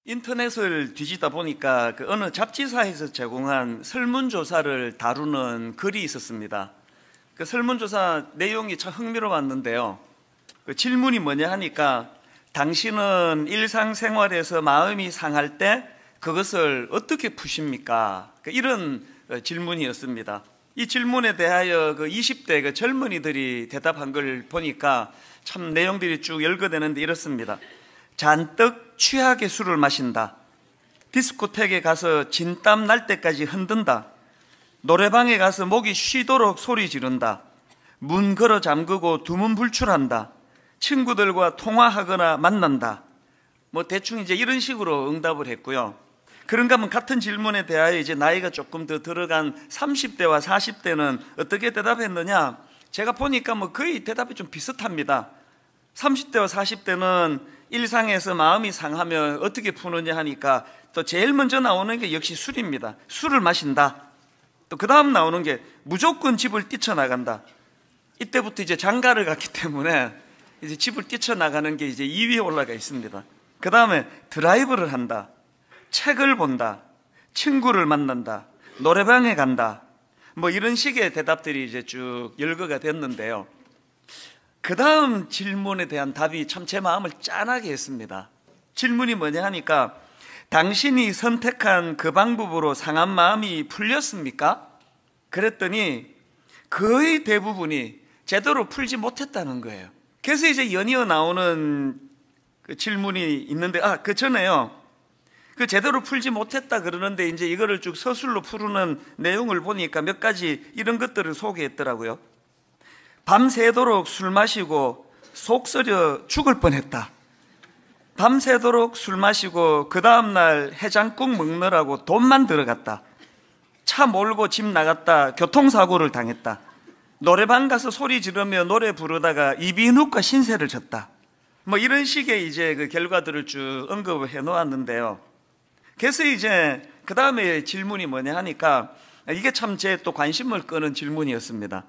인터넷을 뒤지다 보니까 어느 잡지사에서 제공한 설문조사를 다루는 글이 있었습니다. 그 설문조사 내용이 참 흥미로웠는데요. 그 질문이 뭐냐 하니까 당신은 일상생활에서 마음이 상할 때 그것을 어떻게 푸십니까? 이런 질문이었습니다. 이 질문에 대하여 그 20대 그 젊은이들이 대답한 걸 보니까 참 내용들이 쭉 열거되는데 이렇습니다. 잔뜩 취하게 술을 마신다. 디스코텍에 가서 진땀 날 때까지 흔든다. 노래방에 가서 목이 쉬도록 소리 지른다. 문 걸어 잠그고 두문불출한다. 친구들과 통화하거나 만난다. 뭐 대충 이제 이런 식으로 응답을 했고요. 그런가 하면 같은 질문에 대하여 이제 나이가 조금 더 들어간 30대와 40대는 어떻게 대답했느냐? 제가 보니까 뭐 거의 대답이 좀 비슷합니다. 30대와 40대는 일상에서 마음이 상하면 어떻게 푸느냐 하니까 또 제일 먼저 나오는 게 역시 술입니다. 술을 마신다. 또 그 다음 나오는 게 무조건 집을 뛰쳐나간다. 이때부터 이제 장가를 갔기 때문에 이제 집을 뛰쳐나가는 게 이제 2위에 올라가 있습니다. 그 다음에 드라이브를 한다. 책을 본다. 친구를 만난다. 노래방에 간다. 뭐 이런 식의 대답들이 이제 쭉 열거가 됐는데요. 그 다음 질문에 대한 답이 참 제 마음을 짠하게 했습니다. 질문이 뭐냐 하니까 당신이 선택한 그 방법으로 상한 마음이 풀렸습니까? 그랬더니 거의 대부분이 제대로 풀지 못했다는 거예요. 그래서 이제 연이어 나오는 그 질문이 있는데 그 전에요. 그 제대로 풀지 못했다 그러는데 이제 이거를 쭉 서술로 푸르는 내용을 보니까 몇 가지 이런 것들을 소개했더라고요. 밤새도록 술 마시고 속 썩여 죽을 뻔했다. 밤새도록 술 마시고 그 다음날 해장국 먹느라고 돈만 들어갔다. 차 몰고 집 나갔다 교통사고를 당했다. 노래방 가서 소리 지르며 노래 부르다가 이비인후과 신세를 졌다. 뭐 이런 식의 이제 그 결과들을 쭉 언급을 해 놓았는데요. 그래서 이제 그 다음에 질문이 뭐냐 하니까 이게 참 제 또 관심을 끄는 질문이었습니다.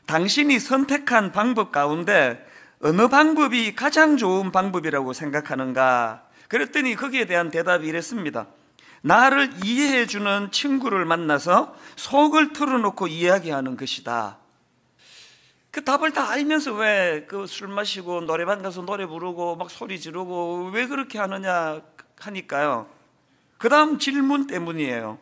당신이 선택한 방법 가운데 어느 방법이 가장 좋은 방법이라고 생각하는가? 그랬더니 거기에 대한 대답이 이랬습니다. 나를 이해해주는 친구를 만나서 속을 털어놓고 이야기하는 것이다. 그 답을 다 알면서 왜 그 술 마시고 노래방 가서 노래 부르고 막 소리 지르고 왜 그렇게 하느냐 하니까요. 그 다음 질문 때문이에요.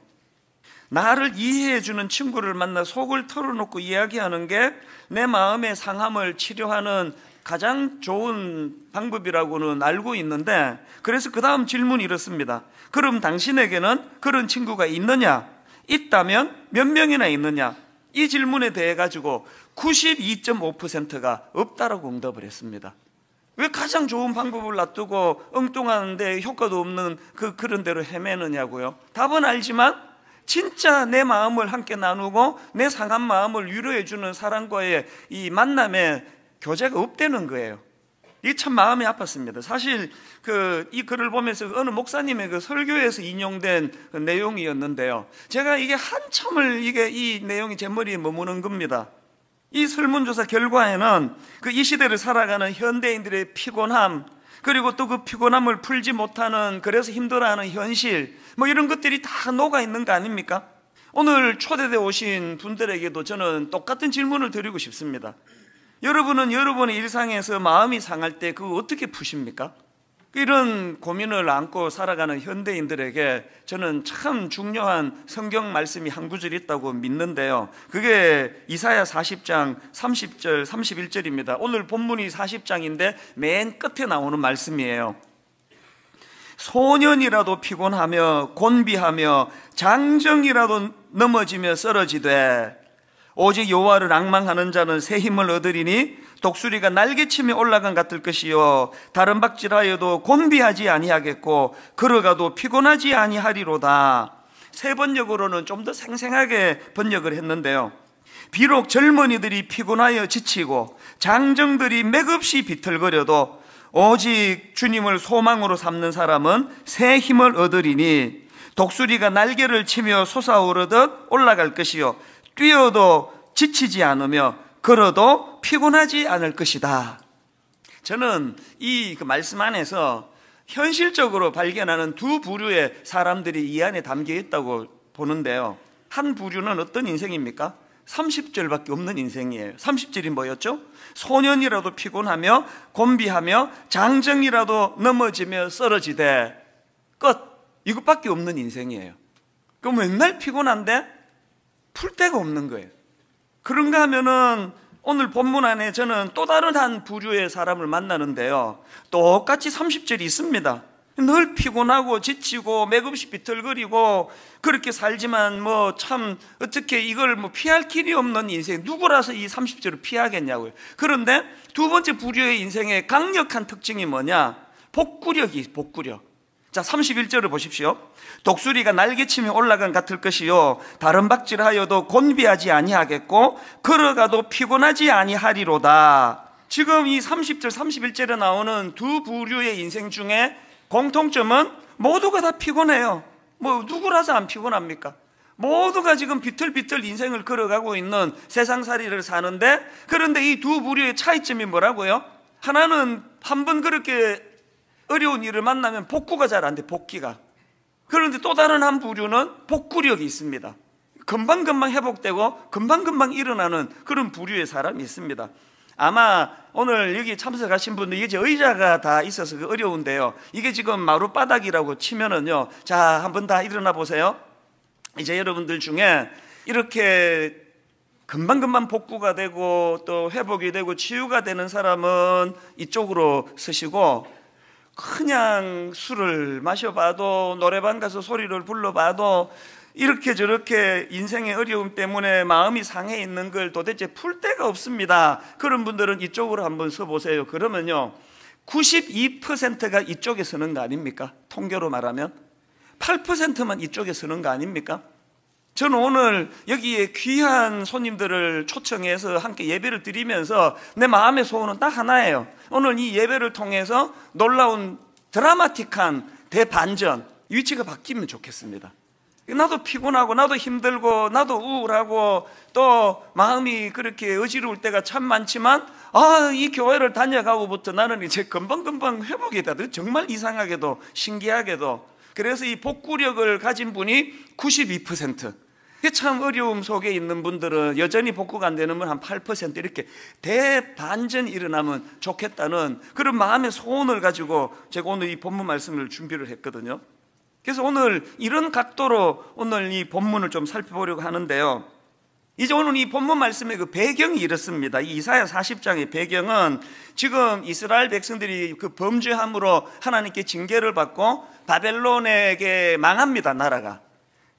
나를 이해해주는 친구를 만나 속을 털어놓고 이야기하는 게 내 마음의 상함을 치료하는 가장 좋은 방법이라고는 알고 있는데 그래서 그 다음 질문이 이렇습니다. 그럼 당신에게는 그런 친구가 있느냐? 있다면 몇 명이나 있느냐? 이 질문에 대해 가지고 92.5%가 없다라고 응답을 했습니다. 왜 가장 좋은 방법을 놔두고 엉뚱한데 효과도 없는 그런 대로 헤매느냐고요? 답은 알지만 진짜 내 마음을 함께 나누고 내 상한 마음을 위로해주는 사람과의 이 만남에 교제가 없다는 거예요. 이게 참 마음이 아팠습니다. 사실 이 글을 보면서 어느 목사님의 그 설교에서 인용된 그 내용이었는데요. 제가 이게 한참을 이 내용이 제 머리에 머무는 겁니다. 이 설문조사 결과에는 이 시대를 살아가는 현대인들의 피곤함, 그리고 또 그 피곤함을 풀지 못하는 그래서 힘들어하는 현실 뭐 이런 것들이 다 녹아 있는 거 아닙니까? 오늘 초대되어 오신 분들에게도 저는 똑같은 질문을 드리고 싶습니다. 여러분은 여러분의 일상에서 마음이 상할 때 그거 어떻게 푸십니까? 이런 고민을 안고 살아가는 현대인들에게 저는 참 중요한 성경 말씀이 한 구절 있다고 믿는데요. 그게 이사야 40장 30절 31절입니다. 오늘 본문이 40장인데 맨 끝에 나오는 말씀이에요. 소년이라도 피곤하며 곤비하며 장정이라도 넘어지며 쓰러지되 오직 여호와를 앙망하는 자는 새 힘을 얻으리니 독수리가 날개치며 올라간 같을 것이요 다른 박질하여도 곤비하지 아니하겠고 걸어가도 피곤하지 아니하리로다. 새 번역으로는 좀 더 생생하게 번역을 했는데요. 비록 젊은이들이 피곤하여 지치고 장정들이 맥없이 비틀거려도 오직 주님을 소망으로 삼는 사람은 새 힘을 얻으리니 독수리가 날개를 치며 솟아오르듯 올라갈 것이요 뛰어도 지치지 않으며 걸어도 피곤하지 않을 것이다. 저는 이 말씀 안에서 현실적으로 발견하는 두 부류의 사람들이 이 안에 담겨 있다고 보는데요. 한 부류는 어떤 인생입니까? 30절밖에 없는 인생이에요. 30절이 뭐였죠? 소년이라도 피곤하며 곤비하며 장정이라도 넘어지며 쓰러지되 끝. 이것밖에 없는 인생이에요. 그럼 맨날 피곤한데 풀 데가 없는 거예요. 그런가 하면은 오늘 본문 안에 저는 또 다른 한 부류의 사람을 만나는데요. 똑같이 30절이 있습니다. 늘 피곤하고 지치고 맥없이 비틀거리고 그렇게 살지만 뭐 참 어떻게 이걸 뭐 피할 길이 없는 인생, 누구라서 이 30절을 피하겠냐고요. 그런데 두 번째 부류의 인생의 강력한 특징이 뭐냐? 복구력. 자, 31절을 보십시오. 독수리가 날개치며 올라간 같을 것이요 다른 박질하여도 곤비하지 아니하겠고 걸어가도 피곤하지 아니하리로다. 지금 이 30절 31절에 나오는 두 부류의 인생 중에 공통점은 모두가 다 피곤해요. 뭐 누구라서 안 피곤합니까? 모두가 지금 비틀비틀 인생을 걸어가고 있는 세상살이를 사는데, 그런데 이 두 부류의 차이점이 뭐라고요? 하나는 한 번 그렇게 어려운 일을 만나면 복구가 잘 안 돼, 복귀가. 그런데 또 다른 한 부류는 복구력이 있습니다. 금방금방 회복되고 금방금방 일어나는 그런 부류의 사람이 있습니다. 아마 오늘 여기 참석하신 분들, 이게 의자가 다 있어서 어려운데요. 이게 지금 마룻바닥이라고 치면은요, 자, 한번 다 일어나 보세요. 이제 여러분들 중에 이렇게 금방금방 복구가 되고 또 회복이 되고 치유가 되는 사람은 이쪽으로 서시고, 그냥 술을 마셔봐도 노래방 가서 소리를 불러봐도 이렇게 저렇게 인생의 어려움 때문에 마음이 상해 있는 걸 도대체 풀 데가 없습니다. 그런 분들은 이쪽으로 한번 서보세요. 그러면요, 92%가 이쪽에 서는 거 아닙니까? 통계로 말하면 8%만 이쪽에 서는 거 아닙니까? 저는 오늘 여기에 귀한 손님들을 초청해서 함께 예배를 드리면서 내 마음의 소원은 딱 하나예요. 오늘 이 예배를 통해서 놀라운 드라마틱한 대반전, 위치가 바뀌면 좋겠습니다. 나도 피곤하고 나도 힘들고 나도 우울하고 또 마음이 그렇게 어지러울 때가 참 많지만, 이 교회를 다녀가고부터 나는 이제 금방금방 회복이 돼요. 정말 이상하게도 신기하게도. 그래서 이 복구력을 가진 분이 92%. 참 어려움 속에 있는 분들은 여전히 복구가 안 되는 분 한 8% 이렇게 대반전이 일어나면 좋겠다는 그런 마음의 소원을 가지고 제가 오늘 이 본문 말씀을 준비를 했거든요. 그래서 오늘 이런 각도로 오늘 이 본문을 좀 살펴보려고 하는데요. 이제 오늘 이 본문 말씀의 그 배경이 이렇습니다. 이 이사야 40장의 배경은 지금 이스라엘 백성들이 그 범죄함으로 하나님께 징계를 받고 바벨론에게 망합니다, 나라가.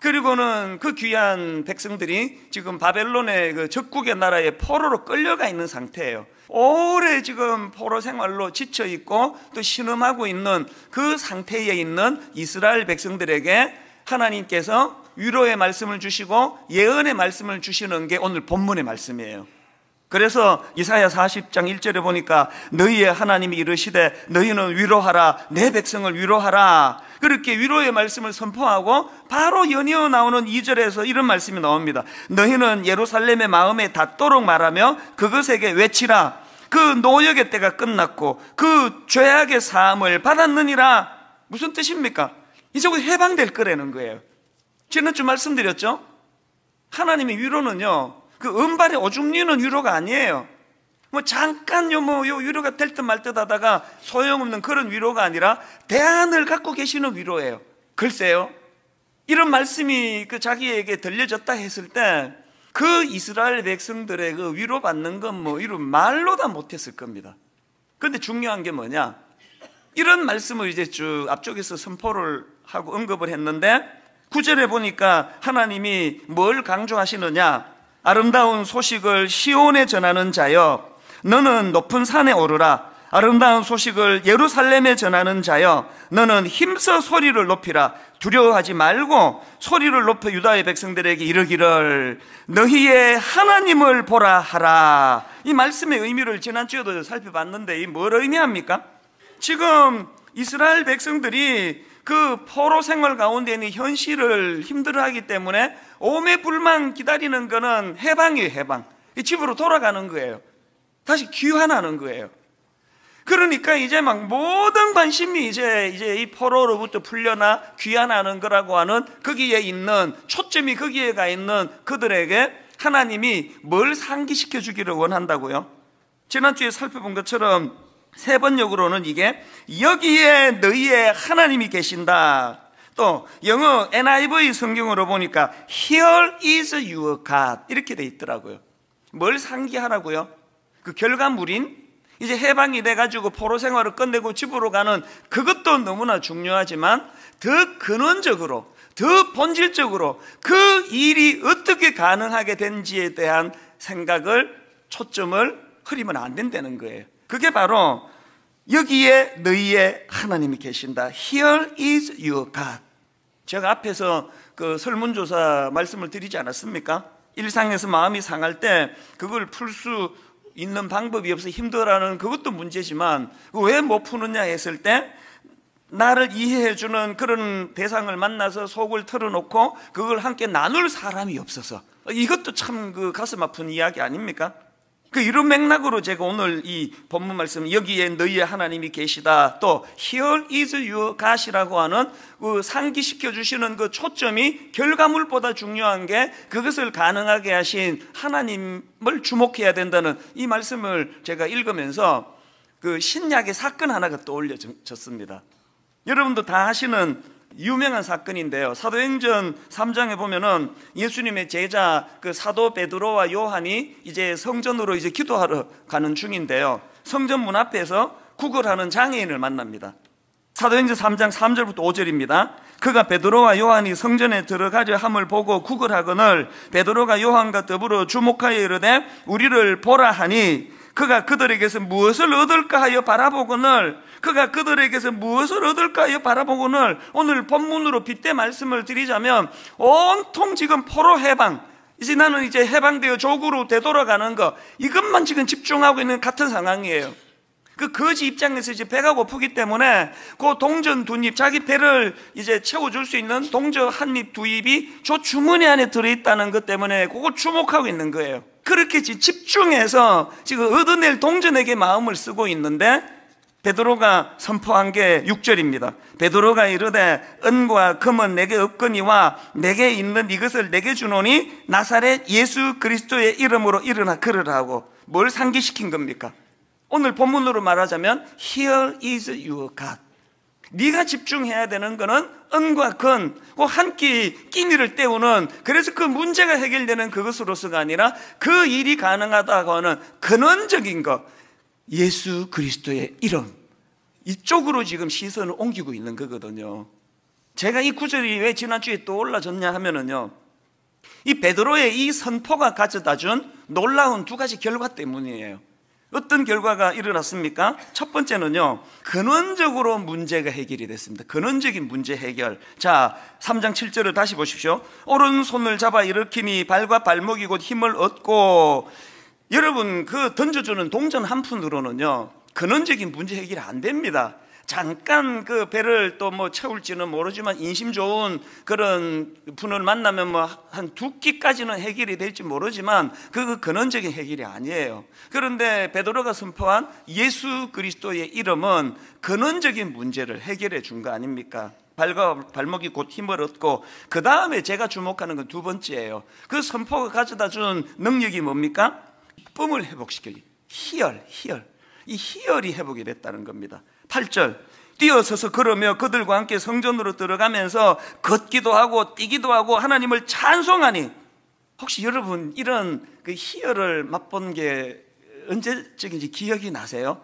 그리고는 그 귀한 백성들이 지금 바벨론의 그 적국의 나라에 포로로 끌려가 있는 상태예요. 오래 지금 포로 생활로 지쳐 있고 또 신음하고 있는 그 상태에 있는 이스라엘 백성들에게 하나님께서 위로의 말씀을 주시고 예언의 말씀을 주시는 게 오늘 본문의 말씀이에요. 그래서 이사야 40장 1절에 보니까 너희의 하나님이 이르시되 너희는 위로하라, 내 백성을 위로하라, 그렇게 위로의 말씀을 선포하고 바로 연이어 나오는 2절에서 이런 말씀이 나옵니다. 너희는 예루살렘의 마음에 닿도록 말하며 그것에게 외치라. 그 노역의 때가 끝났고 그 죄악의 사함을 받았느니라. 무슨 뜻입니까? 이제 곧 해방될 거라는 거예요. 지난주 말씀드렸죠? 하나님의 위로는요, 그 은발의 오줌 누는 위로가 아니에요. 뭐 잠깐 요 위로가 될 듯 말 듯 하다가 소용없는 그런 위로가 아니라 대안을 갖고 계시는 위로예요. 글쎄요, 이런 말씀이 그 자기에게 들려졌다 했을 때 그 이스라엘 백성들의 그 위로받는 건 뭐 이런 말로 다 못했을 겁니다. 그런데 중요한 게 뭐냐, 이런 말씀을 이제 쭉 앞쪽에서 선포를 하고 언급을 했는데 9절에 보니까 하나님이 뭘 강조하시느냐, 아름다운 소식을 시온에 전하는 자여 너는 높은 산에 오르라. 아름다운 소식을 예루살렘에 전하는 자여 너는 힘써 소리를 높이라. 두려워하지 말고 소리를 높여 유다의 백성들에게 이르기를 너희의 하나님을 보라 하라. 이 말씀의 의미를 지난주에도 살펴봤는데 이 뭘 의미합니까? 지금 이스라엘 백성들이 그 포로 생활 가운데 있는 현실을 힘들어하기 때문에 오매불망 기다리는 거는 해방이에요. 해방. 집으로 돌아가는 거예요. 다시 귀환하는 거예요. 그러니까 이제 막 모든 관심이 이제 이 포로로부터 풀려나 귀환하는 거라고 하는 거기에 있는 초점이 거기에 가 있는 그들에게 하나님이 뭘 상기시켜 주기를 원한다고요? 지난주에 살펴본 것처럼 세 번역으로는 이게 여기에 너희의 하나님이 계신다. 또 영어 NIV 성경으로 보니까 Here is your God 이렇게 돼 있더라고요. 뭘 상기하라고요? 그 결과물인 이제 해방이 돼가지고 포로 생활을 끝내고 집으로 가는 그것도 너무나 중요하지만 더 근원적으로 더 본질적으로 그 일이 어떻게 가능하게 된지에 대한 생각을 초점을 흐리면 안 된다는 거예요. 그게 바로 여기에 너희의 하나님이 계신다. Here is your God. 제가 앞에서 그 설문조사 말씀을 드리지 않았습니까? 일상에서 마음이 상할 때 그걸 풀 수 있는 방법이 없어 힘들어하는 그것도 문제지만 왜 못 푸느냐 했을 때 나를 이해해주는 그런 대상을 만나서 속을 털어놓고 그걸 함께 나눌 사람이 없어서 이것도 참 그 가슴 아픈 이야기 아닙니까? 그 이런 맥락으로 제가 오늘 이 본문 말씀 여기에 너희의 하나님이 계시다 또 Here is your God이라고 하는 그 상기시켜 주시는 그 초점이 결과물보다 중요한 게 그것을 가능하게 하신 하나님을 주목해야 된다는 이 말씀을 제가 읽으면서 그 신약의 사건 하나가 떠올려졌습니다. 여러분도 다 아시는 유명한 사건인데요. 사도행전 3장에 보면은 예수님의 제자 그 사도 베드로와 요한이 이제 성전으로 이제 기도하러 가는 중인데요. 성전 문 앞에서 구걸하는 장애인을 만납니다. 사도행전 3장 3절부터 5절입니다. 그가 베드로와 요한이 성전에 들어가려 함을 보고 구걸하거늘 베드로가 요한과 더불어 주목하여 이르되 우리를 보라 하니 그가 그들에게서 무엇을 얻을까 하여 바라보거늘 오늘 본문으로 빗대 말씀을 드리자면 온통 지금 포로 해방 이제 나는 이제 해방되어 조국으로 되돌아가는 거 이것만 지금 집중하고 있는 같은 상황이에요. 그 거지 입장에서 이제 배가 고프기 때문에 그 동전 두 입 자기 배를 이제 채워줄 수 있는 동전 한 입 두 입이 저 주머니 안에 들어있다는 것 때문에 그걸 주목하고 있는 거예요. 그렇게 집중해서 지금 얻어낼 동전에게 마음을 쓰고 있는데 베드로가 선포한 게 6절입니다. 베드로가 이르되 은과 금은 내게 없거니와 내게 있는 이것을 내게 주노니 나사렛 예수 그리스도의 이름으로 일어나 걸으라고 뭘 상기시킨 겁니까? 오늘 본문으로 말하자면 Here is your God. 네가 집중해야 되는 거는 은과 금, 한 끼 끼니를 때우는 그래서 그 문제가 해결되는 그것으로서가 아니라 그 일이 가능하다고 하는 근원적인 것 예수 그리스도의 이름 이쪽으로 지금 시선을 옮기고 있는 거거든요. 제가 이 구절이 왜 지난주에 떠올라졌냐 하면은요 이 베드로의 이 선포가 가져다 준 놀라운 두 가지 결과 때문이에요. 어떤 결과가 일어났습니까? 첫 번째는요 근원적으로 문제가 해결이 됐습니다. 근원적인 문제 해결. 자 3장 7절을 다시 보십시오. 오른손을 잡아 일으키니 발과 발목이 곧 힘을 얻고 여러분 그 던져주는 동전 한 푼으로는요 근원적인 문제 해결이 안 됩니다. 잠깐 그 배를 또 뭐 채울지는 모르지만 인심 좋은 그런 분을 만나면 뭐 한 두 끼까지는 해결이 될지 모르지만 그 근원적인 해결이 아니에요. 그런데 베드로가 선포한 예수 그리스도의 이름은 근원적인 문제를 해결해 준 거 아닙니까? 발과 발목이 곧 힘을 얻고 그 다음에 제가 주목하는 건 두 번째예요. 그 선포가 가져다 준 능력이 뭡니까? 기쁨을 회복시켜요. 희열. 이 희열이 회복이 됐다는 겁니다. 8절 뛰어서서 걸으며 그들과 함께 성전으로 들어가면서 걷기도 하고 뛰기도 하고 하나님을 찬송하니 혹시 여러분 이런 그 희열을 맛본 게 언제적인지 기억이 나세요?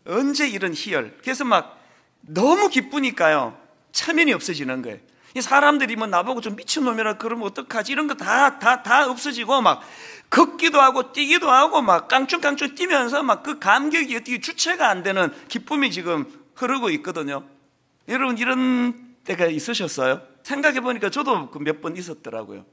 언제 이런 희열? 그래서 막 너무 기쁘니까요 체면이 없어지는 거예요. 이 사람들이 뭐 나보고 좀 미친놈이라 그러면 어떡하지 이런 거 다 없어지고 막 걷기도 하고 뛰기도 하고 막 깡충깡충 뛰면서 막 그 감격이 어떻게 주체가 안 되는 기쁨이 지금 흐르고 있거든요. 여러분 이런 때가 있으셨어요? 생각해 보니까 저도 몇 번 있었더라고요.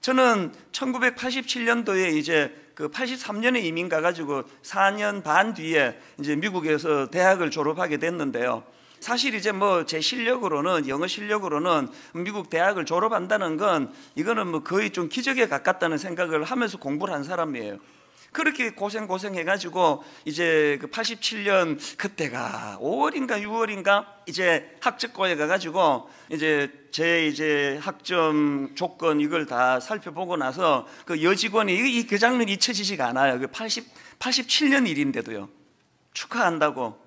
저는 1987년도에 이제 그 83년에 이민 가가지고 4년 반 뒤에 이제 미국에서 대학을 졸업하게 됐는데요. 사실 이제 뭐 제 실력으로는 영어 실력으로는 미국 대학을 졸업한다는 건 이거는 뭐 거의 좀 기적에 가깝다는 생각을 하면서 공부를 한 사람이에요. 그렇게 고생해가지고 이제 그 87년 그때가 5월인가 6월인가 이제 학적고에 가가지고 이제 학점 조건 이걸 다 살펴보고 나서 그 여직원이 그 장면이 잊혀지지가 않아요. 그 87년 일인데도요. 축하한다고,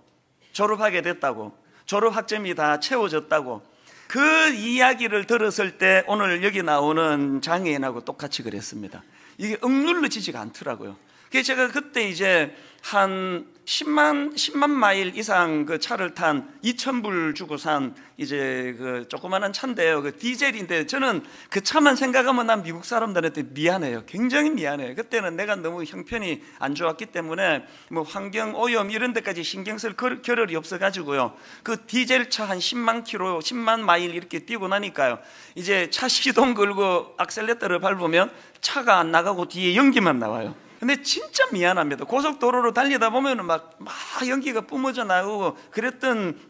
졸업하게 됐다고, 졸업 학점이 다 채워졌다고. 그 이야기를 들었을 때 오늘 여기 나오는 장애인하고 똑같이 그랬습니다. 이게 억눌러지지가 않더라고요. 그래서 제가 그때 이제 한 10만 마일 이상 그 차를 탄 2,000불 주고 산 이제 그 조그마한 차인데요. 그 디젤인데 저는 그 차만 생각하면 난 미국 사람들한테 미안해요. 굉장히 미안해요. 그때는 내가 너무 형편이 안 좋았기 때문에 뭐 환경 오염 이런 데까지 신경 쓸 겨를이 없어가지고요. 그 디젤 차 한 10만 마일 이렇게 뛰고 나니까요. 이제 차 시동 걸고 악셀레터를 밟으면 차가 안 나가고 뒤에 연기만 나와요. 근데 진짜 미안합니다. 고속도로로 달리다 보면 막 연기가 뿜어져 나오고 그랬던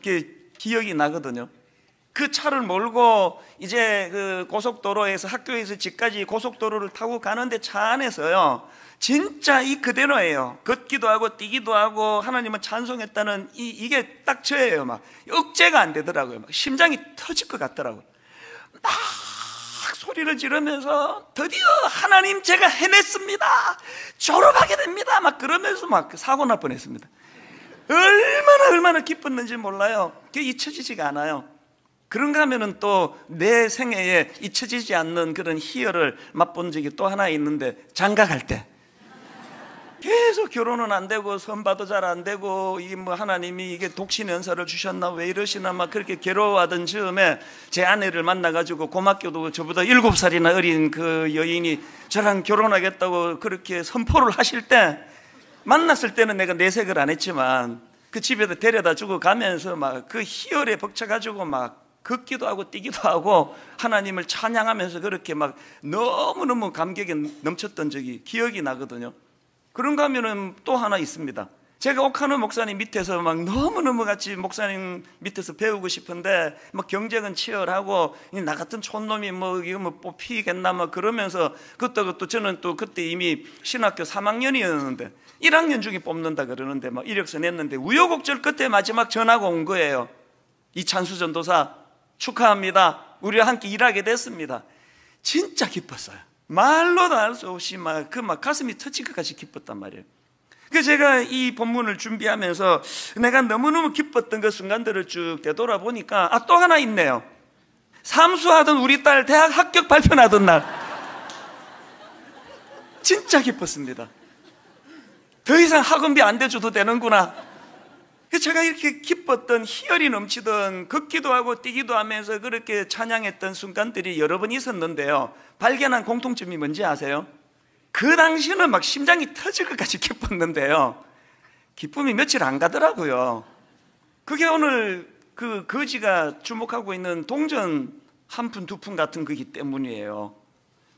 기억이 나거든요. 그 차를 몰고 이제 그 고속도로에서 학교에서 집까지 고속도로를 타고 가는데 차 안에서요. 진짜 이 그대로예요. 걷기도 하고 뛰기도 하고 하나님은 찬송했다는 이게 딱 저예요. 막 억제가 안 되더라고요. 막 심장이 터질 것 같더라고요. 막 소리를 지르면서 드디어 하나님 제가 해냈습니다. 졸업하게 됩니다. 막 그러면서 막 사고 날 뻔했습니다. 얼마나 기뻤는지 몰라요. 그게 잊혀지지가 않아요. 그런가 하면은 또 내 생애에 잊혀지지 않는 그런 희열을 맛본 적이 또 하나 있는데, 장가 갈 때 계속 결혼은 안 되고 선봐도 잘 안 되고 이게 뭐 하나님이 이게 독신 연사를 주셨나 왜 이러시나 막 그렇게 괴로워하던 즈음에 제 아내를 만나가지고 고맙게도 저보다 7살이나 어린 그 여인이 저랑 결혼하겠다고 그렇게 선포를 하실 때, 만났을 때는 내가 내색을 안 했지만 그 집에다 데려다 주고 가면서 막 그 희열에 벅차가지고 막 걷기도 하고 뛰기도 하고 하나님을 찬양하면서 그렇게 막 너무너무 감격에 넘쳤던 적이 기억이 나거든요. 그런가 하면은 또 하나 있습니다. 제가 오카노 목사님 밑에서 막 너무너무 같이 목사님 밑에서 배우고 싶은데 막 경쟁은 치열하고 나 같은 촌놈이 뭐 이거 뭐 뽑히겠나 막 그러면서 그것도 저는 또 그때 이미 신학교 3학년이었는데 1학년 중에 뽑는다 그러는데 막 이력서 냈는데 우여곡절 끝에 마지막 전화가 온 거예요. 이찬수 전도사 축하합니다. 우리와 함께 일하게 됐습니다. 진짜 기뻤어요. 말로도 알 수 없이 막 가슴이 터질 것까지 기뻤단 말이에요. 그래서 제가 이 본문을 준비하면서 내가 너무너무 기뻤던 그 순간들을 쭉 되돌아보니까 또 하나 있네요. 삼수하던 우리 딸 대학 합격 발표 나던 날 진짜 기뻤습니다. 더 이상 학원비 안 대줘도 되는구나. 그래서 제가 이렇게 기뻤던 희열이 넘치던 걷기도 하고 뛰기도 하면서 그렇게 찬양했던 순간들이 여러 번 있었는데요. 발견한 공통점이 뭔지 아세요? 그 당시는 막 심장이 터질 것까지 기뻤는데요. 기쁨이 며칠 안 가더라고요. 그게 오늘 그 거지가 주목하고 있는 동전 한 푼, 두 푼 같은 거기 때문이에요.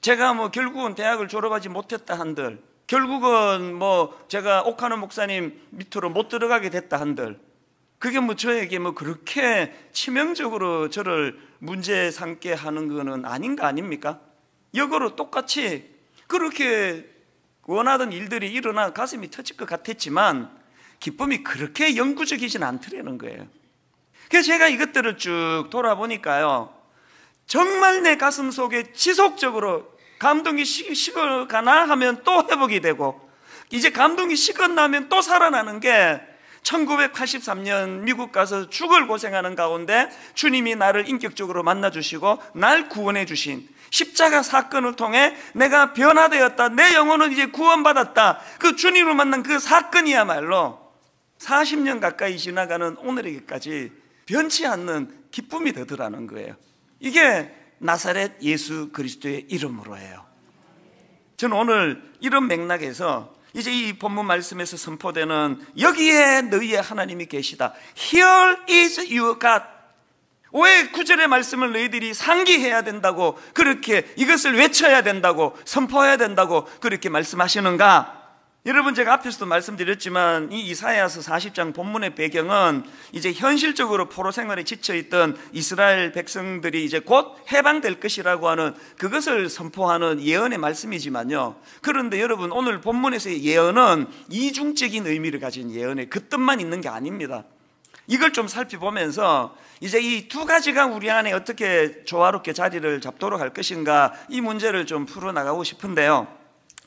제가 뭐 결국은 대학을 졸업하지 못했다 한들, 결국은 뭐 제가 오카노 목사님 밑으로 못 들어가게 됐다 한들, 그게 뭐 저에게 뭐 그렇게 치명적으로 저를 문제 삼게 하는 거는 아닌 거 아닙니까? 역으로 똑같이 그렇게 원하던 일들이 일어나 가슴이 터질 것 같았지만 기쁨이 그렇게 영구적이진 않더라는 거예요. 그래서 제가 이것들을 쭉 돌아보니까요, 정말 내 가슴 속에 지속적으로 감동이 식어가나 하면 또 회복이 되고, 이제 감동이 식었나면 또 살아나는 게 1983년 미국 가서 죽을 고생하는 가운데 주님이 나를 인격적으로 만나주시고 날 구원해 주신 십자가 사건을 통해 내가 변화되었다, 내 영혼은 이제 구원받았다, 그 주님을 만난 그 사건이야말로 40년 가까이 지나가는 오늘에게까지 변치 않는 기쁨이 되더라는 거예요. 이게 나사렛 예수 그리스도의 이름으로예요. 저는 오늘 이런 맥락에서 이제 이 본문 말씀에서 선포되는 여기에 너희의 하나님이 계시다, Here is your God, 왜 9절의 말씀을 너희들이 상기해야 된다고, 그렇게 이것을 외쳐야 된다고, 선포해야 된다고 그렇게 말씀하시는가? 여러분, 제가 앞에서도 말씀드렸지만 이 이사야서 40장 본문의 배경은 이제 현실적으로 포로 생활에 지쳐있던 이스라엘 백성들이 이제 곧 해방될 것이라고 하는 그것을 선포하는 예언의 말씀이지만요, 그런데 여러분, 오늘 본문에서의 예언은 이중적인 의미를 가진 예언의 그 뜻만 있는 게 아닙니다. 이걸 좀 살펴보면서 이제 이 두 가지가 우리 안에 어떻게 조화롭게 자리를 잡도록 할 것인가, 이 문제를 좀 풀어나가고 싶은데요.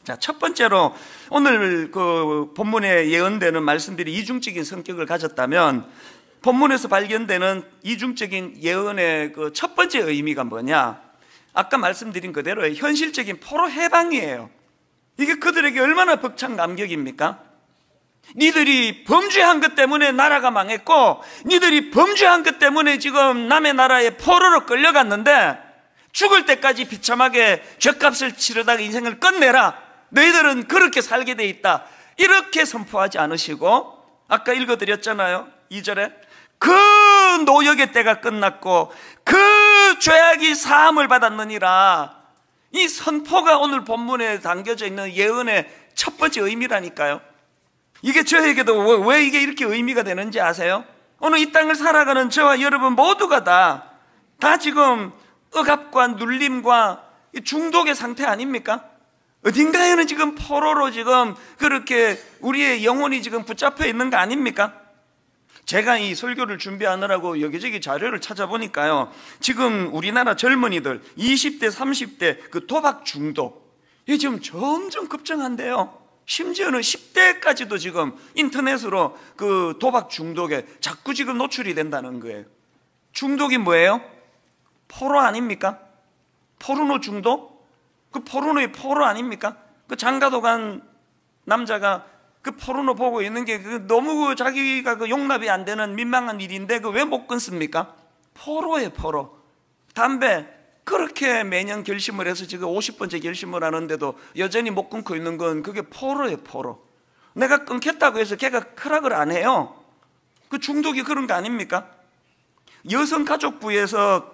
자, 첫 번째로 오늘 그 본문에 예언되는 말씀들이 이중적인 성격을 가졌다면 본문에서 발견되는 이중적인 예언의 그 첫 번째 의미가 뭐냐? 아까 말씀드린 그대로 현실적인 포로 해방이에요. 이게 그들에게 얼마나 벅찬 감격입니까? 니들이 범죄한 것 때문에 나라가 망했고, 니들이 범죄한 것 때문에 지금 남의 나라에 포로로 끌려갔는데 죽을 때까지 비참하게 죗값을 치르다가 인생을 끝내라, 너희들은 그렇게 살게 돼 있다, 이렇게 선포하지 않으시고, 아까 읽어드렸잖아요, 2절에 그 노역의 때가 끝났고 그 죄악이 사함을 받았느니라. 이 선포가 오늘 본문에 담겨져 있는 예언의 첫 번째 의미라니까요. 이게 저에게도 왜 이게 이렇게 의미가 되는지 아세요? 오늘 이 땅을 살아가는 저와 여러분 모두가 다 지금 억압과 눌림과 중독의 상태 아닙니까? 어딘가에는 지금 포로로 지금 그렇게 우리의 영혼이 지금 붙잡혀 있는 거 아닙니까? 제가 이 설교를 준비하느라고 여기저기 자료를 찾아보니까요, 지금 우리나라 젊은이들 20대 30대 그 도박 중독, 이게 지금 점점 급증한대요. 심지어는 10대까지도 지금 인터넷으로 그 도박 중독에 자꾸 지금 노출이 된다는 거예요. 중독이 뭐예요? 포로 아닙니까? 포르노 중독? 그 포르노의 포로 아닙니까? 그 장가도 간 남자가 그 포르노 보고 있는 게 너무 자기가 그 용납이 안 되는 민망한 일인데 그 왜 못 끊습니까? 포로예요, 포로. 담배 그렇게 매년 결심을 해서 지금 50번째 결심을 하는데도 여전히 못 끊고 있는 건 그게 포로예요, 포로. 내가 끊겠다고 해서 걔가 허락을 안 해요. 그 중독이 그런 거 아닙니까? 여성가족부에서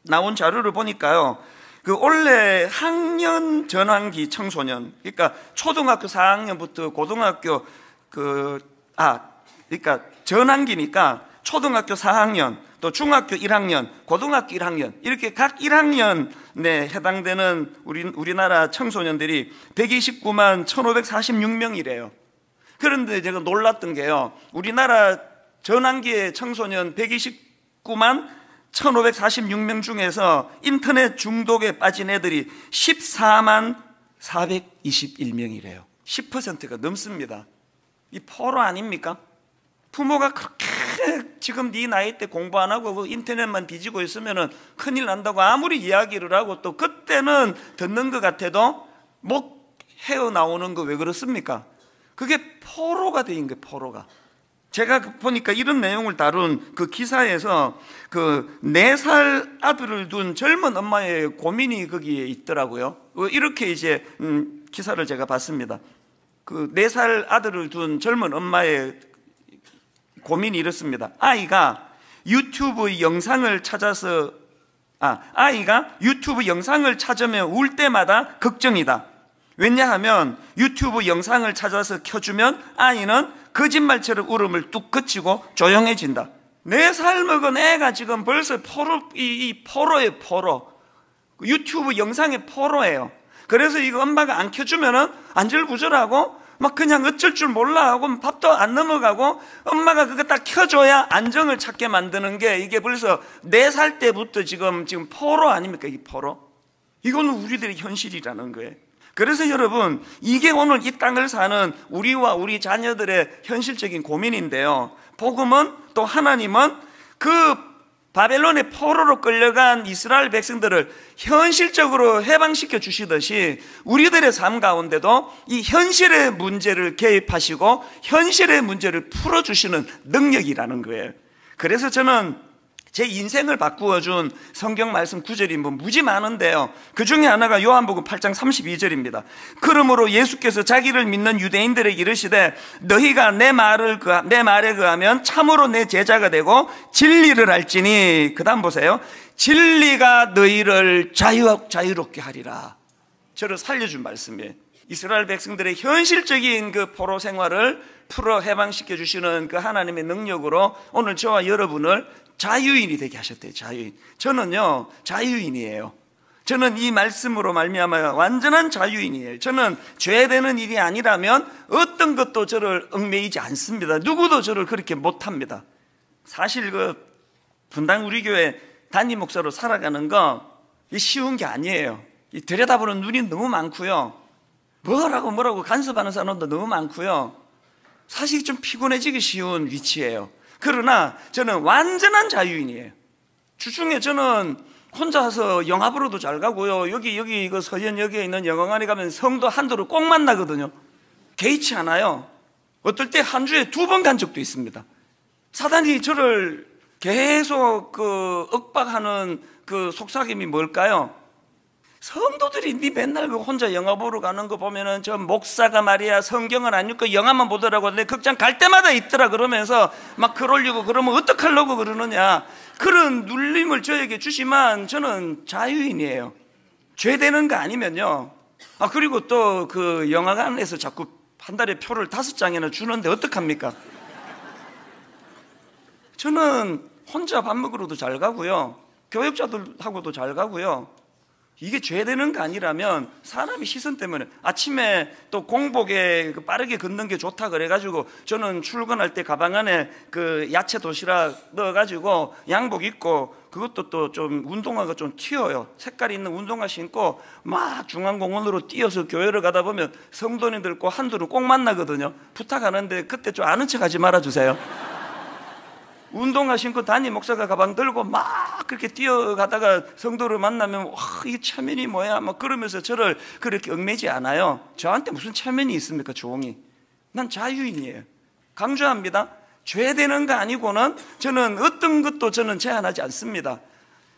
나온 자료를 보니까요, 그 올해 학년 전환기 청소년, 그러니까 초등학교 4학년부터 고등학교 그러니까 전환기니까 초등학교 4학년, 또 중학교 1학년, 고등학교 1학년, 이렇게 각 1학년에 해당되는 우리나라 청소년들이 129만 1,546명이래요. 그런데 제가 놀랐던 게요, 우리나라 전환기의 청소년 129만 1,546명 중에서 인터넷 중독에 빠진 애들이 14만 421명이래요. 10%가 넘습니다. 이 포로 아닙니까? 부모가 그렇게 지금 네 나이 때 공부 안 하고 그 인터넷만 뒤지고 있으면 큰일 난다고 아무리 이야기를 하고 또 그때는 듣는 것 같아도 못 헤어나오는 거 왜 그렇습니까? 그게 포로가 되는 거예요, 포로가. 제가 보니까 이런 내용을 다룬 그 기사에서 그 4살 아들을 둔 젊은 엄마의 고민이 거기에 있더라고요. 이렇게 이제 기사를 제가 봤습니다. 그 4살 아들을 둔 젊은 엄마의 고민이 이렇습니다. 아이가 유튜브 영상을 찾으면 울 때마다 걱정이다. 왜냐하면 유튜브 영상을 찾아서 켜주면 아이는 거짓말처럼 울음을 뚝 그치고 조용해진다. 4살 먹은 애가 지금 벌써 포로예요, 포로. 유튜브 영상의 포로예요. 그래서 이거 엄마가 안 켜주면은 안절부절하고 막 그냥 어쩔 줄 몰라 하고 밥도 안 넘어가고, 엄마가 그거 딱 켜줘야 안정을 찾게 만드는 게 이게 벌써 4살 때부터 지금 포로 아닙니까? 이 포로. 이거는 우리들의 현실이라는 거예요. 그래서 여러분, 이게 오늘 이 땅을 사는 우리와 우리 자녀들의 현실적인 고민인데요, 복음은 또 하나님은 그 바벨론의 포로로 끌려간 이스라엘 백성들을 현실적으로 해방시켜 주시듯이 우리들의 삶 가운데도 이 현실의 문제를 개입하시고 현실의 문제를 풀어주시는 능력이라는 거예요. 그래서 저는 제 인생을 바꾸어준 성경 말씀 구절이 무지 많은데요, 그 중에 하나가 요한복음 8장 32절입니다. 그러므로 예수께서 자기를 믿는 유대인들에게 이르시되 너희가 내 말에 거하면 참으로 내 제자가 되고 진리를 알지니, 그 다음 보세요, 진리가 너희를 자유롭게 하리라. 저를 살려준 말씀이에요. 이스라엘 백성들의 현실적인 그 포로 생활을 풀어 해방시켜 주시는 그 하나님의 능력으로 오늘 저와 여러분을 자유인이 되게 하셨대요. 자유인. 저는요 자유인이에요. 저는 이 말씀으로 말미암아 완전한 자유인이에요. 저는 죄되는 일이 아니라면 어떤 것도 저를 얽매이지 않습니다. 누구도 저를 그렇게 못합니다. 사실 그 분당 우리 교회 담임 목사로 살아가는 거 쉬운 게 아니에요. 들여다보는 눈이 너무 많고요, 뭐라고 간섭하는 사람도 너무 많고요, 사실 좀 피곤해지기 쉬운 위치예요. 그러나 저는 완전한 자유인이에요. 주중에 저는 혼자서 영화보러도 잘 가고요, 여기 그 서현역에 있는 영화관에 가면 성도 한두를 꼭 만나거든요. 개의치 않아요. 어떨 때 한 주에 2번 간 적도 있습니다. 사단이 저를 계속 그 억박하는 그 속삭임이 뭘까요? 성도들이 맨날 그 혼자 영화 보러 가는 거 보면은 저 목사가 말이야 성경을 안 읽고 영화만 보더라고. 내 극장 갈 때마다 있더라 그러면서 막 글 올리고 그러면 어떡하려고 그러느냐, 그런 눌림을 저에게 주시면 저는 자유인이에요. 죄 되는 거 아니면요. 그리고 또 그 영화관에서 자꾸 한 달에 표를 5장이나 주는데 어떡합니까? 저는 혼자 밥 먹으러도 잘 가고요, 교역자들하고도 잘 가고요. 이게 죄 되는 거 아니라면 사람이 시선 때문에 아침에 또 공복에 빠르게 걷는 게 좋다 그래가지고 저는 출근할 때 가방 안에 그 야채 도시락 넣어가지고 양복 입고, 그것도 또 좀 운동화가 좀 튀어요. 색깔 있는 운동화 신고 막 중앙공원으로 뛰어서 교회를 가다 보면 성도님들 꼭 한두를 꼭 만나거든요. 부탁하는데 그때 좀 아는 척 하지 말아주세요. 운동화 신고 담임 목사가 가방 들고 막 그렇게 뛰어가다가 성도를 만나면 이게 체면이 뭐야 막 그러면서 저를 그렇게 얽매지 않아요. 저한테 무슨 체면이 있습니까? 조용히. 난 자유인이에요. 강조합니다. 죄 되는 거 아니고는 저는 어떤 것도 저는 제한하지 않습니다.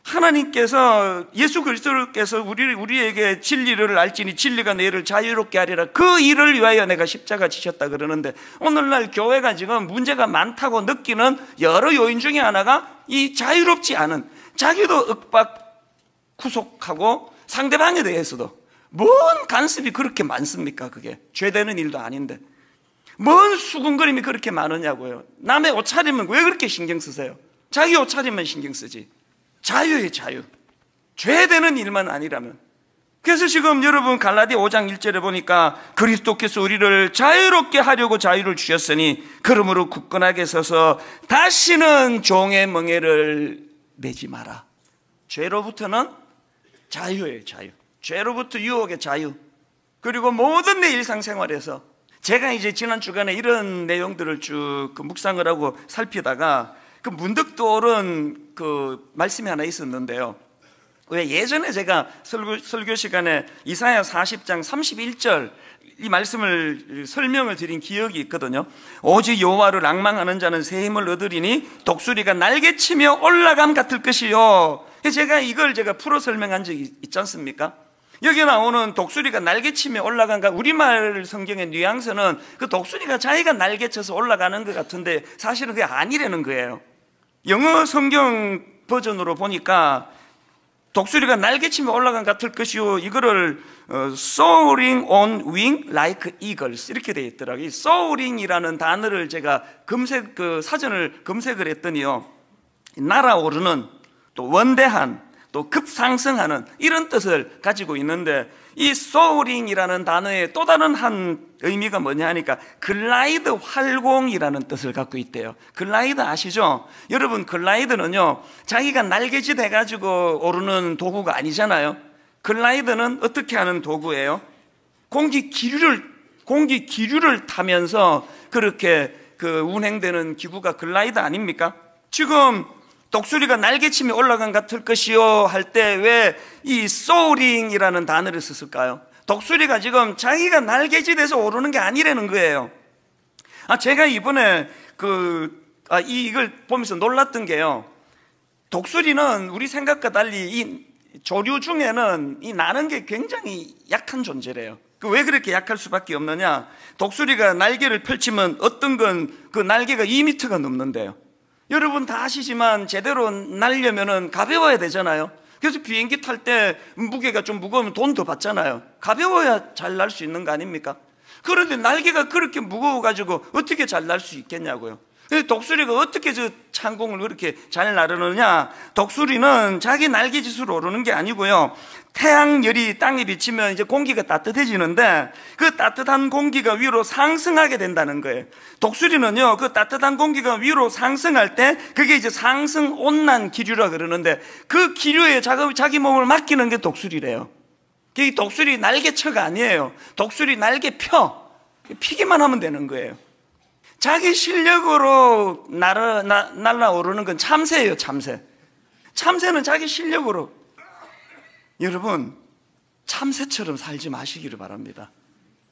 하나님께서, 예수 그리스도께서 우리에게 진리를 알지니 진리가 너희를 자유롭게 하리라, 그 일을 위하여 내가 십자가 지셨다 그러는데, 오늘날 교회가 지금 문제가 많다고 느끼는 여러 요인 중에 하나가 이 자유롭지 않은, 자기도 억박 구속하고 상대방에 대해서도 뭔 간섭이 그렇게 많습니까? 그게 죄되는 일도 아닌데 뭔 수군거림이 그렇게 많으냐고요. 남의 옷차림은 왜 그렇게 신경 쓰세요? 자기 옷차림만 신경 쓰지. 자유예요, 자유. 죄되는 일만 아니라면. 그래서 지금 여러분 갈라디아 5장 1절에 보니까 그리스도께서 우리를 자유롭게 하려고 자유를 주셨으니 그러므로 굳건하게 서서 다시는 종의 멍에를 매지 마라. 죄로부터는 자유예요, 자유. 죄로부터 유혹의 자유. 그리고 모든 내 일상생활에서 제가 이제 지난 주간에 이런 내용들을 쭉 묵상을 하고 살피다가 그 문득 떠오른 그 말씀이 하나 있었는데요. 왜 예전에 제가 설교 시간에 이사야 40장 31절 이 말씀을 설명을 드린 기억이 있거든요. 오직 여호와를 앙망하는 자는 새 힘을 얻으리니 독수리가 날개치며 올라감 같을 것이요. 제가 이걸 풀어 설명한 적이 있지 않습니까? 여기 나오는 독수리가 날개치며 올라간 가, 우리말 성경의 뉘앙스는 그 독수리가 자기가 날개쳐서 올라가는 것 같은데 사실은 그게 아니라는 거예요. 영어 성경 버전으로 보니까 독수리가 날개치며 올라간 같을 것이요, 이거를 soaring on wing like eagles 이렇게 되어 있더라고요. 이 soaring이라는 단어를 제가 사전을 검색을 했더니요, 날아오르는, 또 원대한, 또 급상승하는 이런 뜻을 가지고 있는데, 이 soaring이라는 단어의 또 다른 한 의미가 뭐냐 하니까 글라이드 활공이라는 뜻을 갖고 있대요. 글라이드 아시죠? 여러분, 글라이드는요 자기가 날개짓 해가지고 오르는 도구가 아니잖아요. 글라이드는 어떻게 하는 도구예요? 공기 기류를 타면서 그렇게 운행되는 기구가 글라이드 아닙니까? 지금 독수리가 날개치며 올라간 같을 것이요 할 때 왜 이 soaring이라는 단어를 썼을까요? 독수리가 지금 자기가 날개짓해서 오르는 게 아니라는 거예요. 제가 이번에 이걸 보면서 놀랐던 게요, 독수리는 우리 생각과 달리 이 조류 중에는 이 나는 게 굉장히 약한 존재래요. 왜 그렇게 약할 수밖에 없느냐? 독수리가 날개를 펼치면 어떤 건 그 날개가 2m가 넘는데요. 여러분 다 아시지만 제대로 날려면은 가벼워야 되잖아요. 그래서 비행기 탈 때 무게가 좀 무거우면 돈 더 받잖아요. 가벼워야 잘 날 수 있는 거 아닙니까? 그런데 날개가 그렇게 무거워가지고 어떻게 잘 날 수 있겠냐고요. 독수리가 어떻게 저 창공을 그렇게 잘 나르느냐? 독수리는 자기 날개짓으로 오르는 게 아니고요, 태양열이 땅에 비치면 이제 공기가 따뜻해지는데 그 따뜻한 공기가 위로 상승하게 된다는 거예요. 독수리는요, 그 따뜻한 공기가 위로 상승할 때 그게 이제 상승 온난 기류라 그러는데 그 기류에 자기 몸을 맡기는 게 독수리래요. 그게 독수리 날개쳐가 아니에요. 독수리 날개 피기만 하면 되는 거예요. 자기 실력으로 날아오르는 건 참새예요, 참새. 참새는 자기 실력으로. 여러분, 참새처럼 살지 마시기를 바랍니다.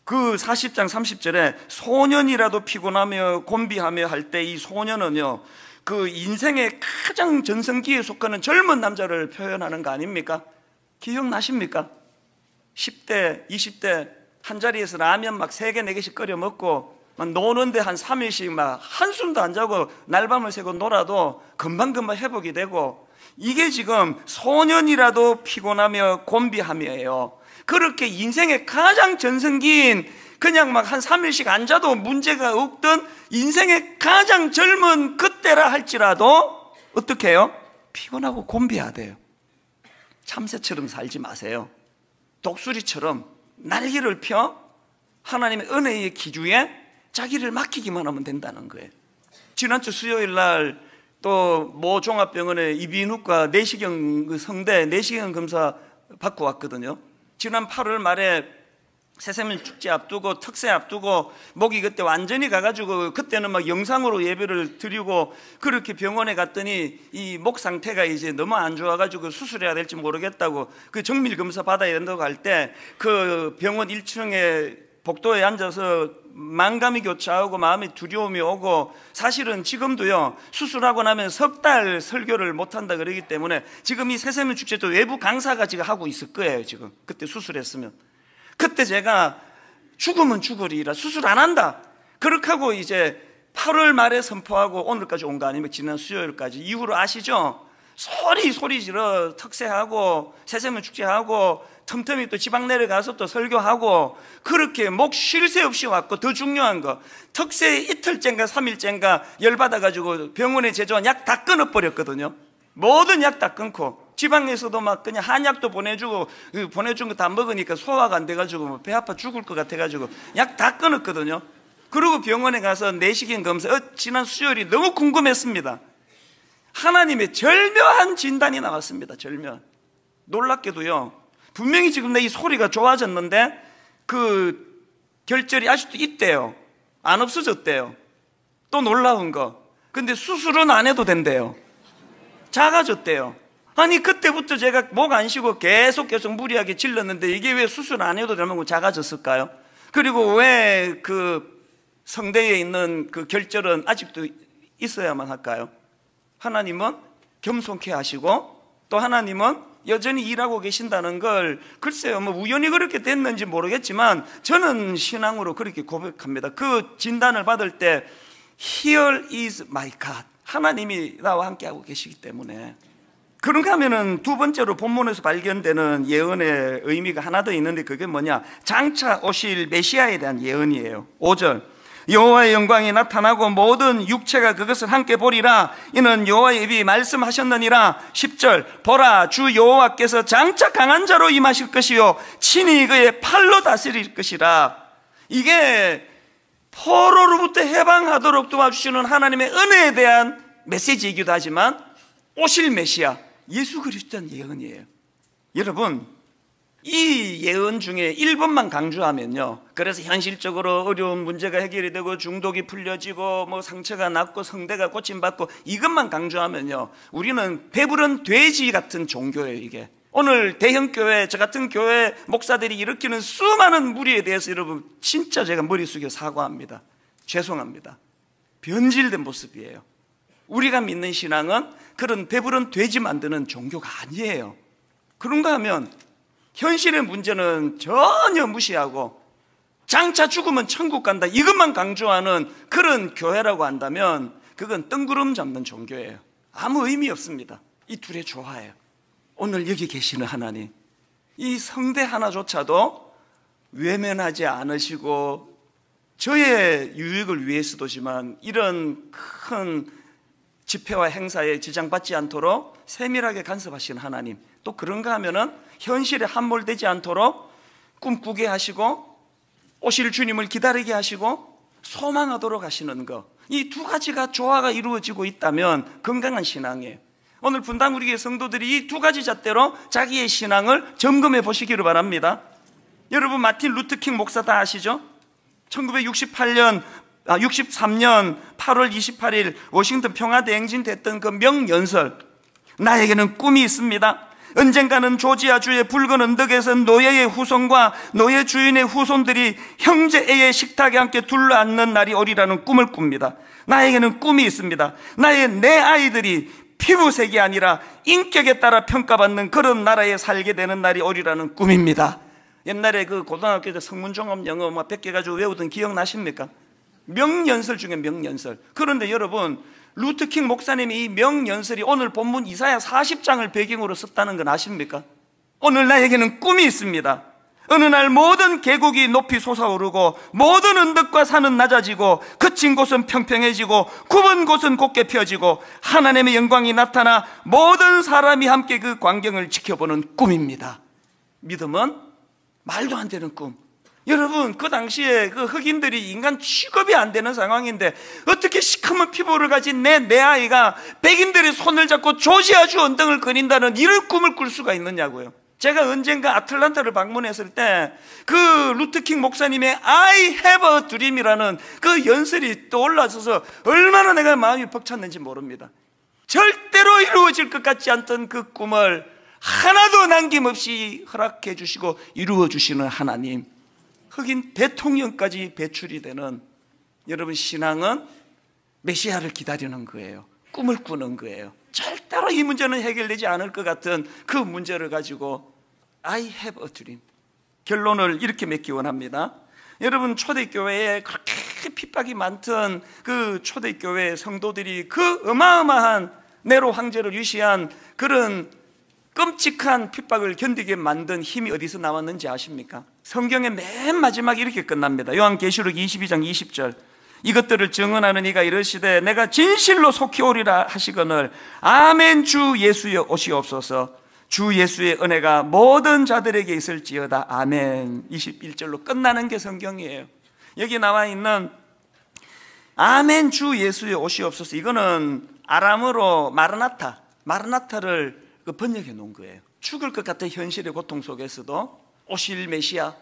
그 40장 30절에 소년이라도 피곤하며 곤비하며 할 때 이 소년은요, 그 인생의 가장 전성기에 속하는 젊은 남자를 표현하는 거 아닙니까? 기억나십니까? 10대, 20대 한 자리에서 라면 막 3개, 4개씩 끓여 먹고 막 노는데 한 3일씩 막 한숨도 안 자고 날밤을 새고 놀아도 금방금방 회복이 되고, 이게 지금 소년이라도 피곤하며 곤비하며예요. 그렇게 인생의 가장 전성기인, 그냥 막 한 3일씩 안 자도 문제가 없던 인생의 가장 젊은 그때라 할지라도 어떻게 해요? 피곤하고 곤비하대요. 참새처럼 살지 마세요. 독수리처럼 날개를 펴 하나님의 은혜의 기주에 자기를 맡기기만 하면 된다는 거예요. 지난주 수요일 날 또 모 종합병원에 이비인후과 내시경 성대 내시경 검사 받고 왔거든요. 지난 8월 말에 새세면 축제 앞두고 특세 앞두고 목이 그때 완전히 가가지고 그때는 막 영상으로 예배를 드리고 그렇게 병원에 갔더니 이 목 상태가 이제 너무 안 좋아가지고 수술해야 될지 모르겠다고 그 정밀 검사 받아야 된다고 할 때 그 병원 1층에 복도에 앉아서 만감이 교차하고 마음의 두려움이 오고, 사실은 지금도요 수술하고 나면 3달 설교를 못한다 그러기 때문에 지금 이 새세면 축제도 외부 강사가 지금 하고 있을 거예요. 지금 그때 수술했으면. 그때 제가 죽으면 죽으리라, 수술 안 한다 그렇게 하고 이제 8월 말에 선포하고 오늘까지 온 거 아니면 지난 수요일까지 이후로 아시죠? 소리 지르 특세하고 새세면 축제하고 틈틈이 또 지방 내려가서 또 설교하고 그렇게 목 쉴 새 없이 왔고, 더 중요한 거 특세 이틀째인가 3일째인가 열받아가지고 병원에 제조한 약 다 끊어버렸거든요. 모든 약 다 끊고 지방에서도 막 그냥 한약도 보내주고 보내준 거 다 먹으니까 소화가 안 돼가지고 배 아파 죽을 것 같아가지고 약 다 끊었거든요. 그리고 병원에 가서 내시경 검사 지난 수요일이 너무 궁금했습니다. 하나님의 절묘한 진단이 나왔습니다. 절묘한. 놀랍게도요, 분명히 지금 내 이 소리가 좋아졌는데 그 결절이 아직도 있대요. 안 없어졌대요. 또 놀라운 거, 근데 수술은 안 해도 된대요. 작아졌대요. 아니 그때부터 제가 목 안 쉬고 계속 무리하게 질렀는데 이게 왜 수술 안 해도 되는 거 작아졌을까요? 그리고 왜 그 성대에 있는 그 결절은 아직도 있어야만 할까요? 하나님은 겸손케 하시고 또 하나님은 여전히 일하고 계신다는 걸, 글쎄요, 뭐 우연히 그렇게 됐는지 모르겠지만 저는 신앙으로 그렇게 고백합니다. 그 진단을 받을 때 Here is my God, 하나님이 나와 함께하고 계시기 때문에. 그런가 하면은 두 번째로 본문에서 발견되는 예언의 의미가 하나 더 있는데 그게 뭐냐, 장차 오실 메시아에 대한 예언이에요. 5절, 여호와의 영광이 나타나고 모든 육체가 그것을 함께 보리라. 이는 여호와의 입이 말씀하셨느니라. 10절, 보라, 주 여호와께서 장차 강한 자로 임하실 것이요 친히 그의 팔로 다스릴 것이라. 이게 포로로부터 해방하도록 도와주시는 하나님의 은혜에 대한 메시지이기도 하지만 오실 메시아 예수 그리스도의 예언이에요. 여러분, 이 예언 중에 1번만 강조하면요, 그래서 현실적으로 어려운 문제가 해결이 되고 중독이 풀려지고 뭐 상처가 낫고 성대가 고침받고 이것만 강조하면요, 우리는 배부른 돼지 같은 종교예요. 이게 오늘 대형교회, 저 같은 교회 목사들이 일으키는 수많은 무리에 대해서 여러분 진짜 제가 머리 숙여 사과합니다. 죄송합니다. 변질된 모습이에요. 우리가 믿는 신앙은 그런 배부른 돼지 만드는 종교가 아니에요. 그런가 하면 현실의 문제는 전혀 무시하고 장차 죽으면 천국 간다 이것만 강조하는 그런 교회라고 한다면 그건 뜬구름 잡는 종교예요. 아무 의미 없습니다. 이 둘의 조화예요. 오늘 여기 계시는 하나님, 이 성대 하나조차도 외면하지 않으시고 저의 유익을 위해서도지만 이런 큰 집회와 행사에 지장받지 않도록 세밀하게 간섭하시는 하나님, 또 그런가 하면은 현실에 함몰되지 않도록 꿈꾸게 하시고 오실 주님을 기다리게 하시고 소망하도록 하시는 것, 이 두 가지가 조화가 이루어지고 있다면 건강한 신앙이에요. 오늘 분당 우리 교회 성도들이 이 두 가지 잣대로 자기의 신앙을 점검해 보시기를 바랍니다. 여러분 마틴 루터킹 목사 다 아시죠? 1963년 8월 28일 워싱턴 평화대행진 됐던 그 명연설, 나에게는 꿈이 있습니다. 언젠가는 조지아주의 붉은 언덕에서 노예의 후손과 노예 주인의 후손들이 형제의 식탁에 함께 둘러앉는 날이 오리라는 꿈을 꿉니다. 나에게는 꿈이 있습니다. 내 아이들이 피부색이 아니라 인격에 따라 평가받는 그런 나라에 살게 되는 날이 오리라는 꿈입니다. 옛날에 그 고등학교 때 성문종합 영어 100개 가지고 외우던 기억나십니까? 명연설 중에 명연설. 그런데 여러분, 루터킹 목사님이 이 명연설이 오늘 본문 이사야 40장을 배경으로 썼다는 건 아십니까? 오늘 나에게는 꿈이 있습니다. 어느 날 모든 계곡이 높이 솟아오르고 모든 언덕과 산은 낮아지고 그친 곳은 평평해지고 굽은 곳은 곧게 펴지고 하나님의 영광이 나타나 모든 사람이 함께 그 광경을 지켜보는 꿈입니다. 믿음은 말도 안 되는 꿈. 여러분, 그 당시에 그 흑인들이 인간 취급이 안 되는 상황인데 어떻게 시커먼 피부를 가진 내 아이가 백인들의 손을 잡고 조지아주 언덕을 거닌다는 이런 꿈을 꿀 수가 있느냐고요. 제가 언젠가 아틀란타를 방문했을 때 그 루터킹 목사님의 I have a dream이라는 그 연설이 떠올라서 얼마나 내가 마음이 벅찼는지 모릅니다. 절대로 이루어질 것 같지 않던 그 꿈을 하나도 남김없이 허락해 주시고 이루어 주시는 하나님, 흑인 대통령까지 배출이 되는, 여러분 신앙은 메시아를 기다리는 거예요. 꿈을 꾸는 거예요. 절대로 이 문제는 해결되지 않을 것 같은 그 문제를 가지고 I have a dream. 결론을 이렇게 맺기 원합니다. 여러분, 초대교회에 그렇게 핍박이 많던 그 초대교회 성도들이 그 어마어마한 네로 황제를 위시한 그런 끔찍한 핍박을 견디게 만든 힘이 어디서 나왔는지 아십니까? 성경의 맨 마지막에 이렇게 끝납니다. 요한계시록 22장 20절. 이것들을 증언하는 이가 이르시되 내가 진실로 속히 오리라 하시거늘 아멘. 주 예수여 오시옵소서. 주 예수의 은혜가 모든 자들에게 있을지어다. 아멘. 21절로 끝나는 게 성경이에요. 여기 나와 있는 아멘 주 예수여 오시옵소서, 이거는 아람어로 마르나타를 번역해 놓은 거예요. 죽을 것 같은 현실의 고통 속에서도 오실 메시아,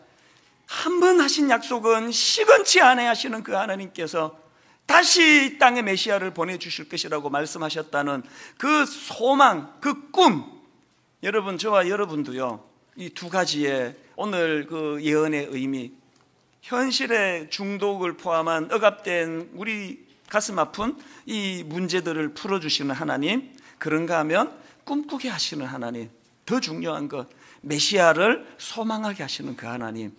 한 번 하신 약속은 시건치 않아 하시는 그 하나님께서 다시 땅에 메시아를 보내주실 것이라고 말씀하셨다는 그 소망, 그 꿈, 여러분, 저와 여러분도요, 이 두 가지의 오늘 그 예언의 의미, 현실의 중독을 포함한 억압된 우리 가슴 아픈 이 문제들을 풀어주시는 하나님, 그런가 하면 꿈꾸게 하시는 하나님, 더 중요한 것 메시아를 소망하게 하시는 그 하나님,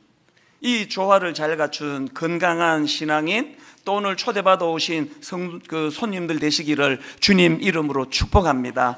이 조화를 잘 갖춘 건강한 신앙인, 또 오늘 초대받아 오신 손님들 되시기를 주님 이름으로 축복합니다.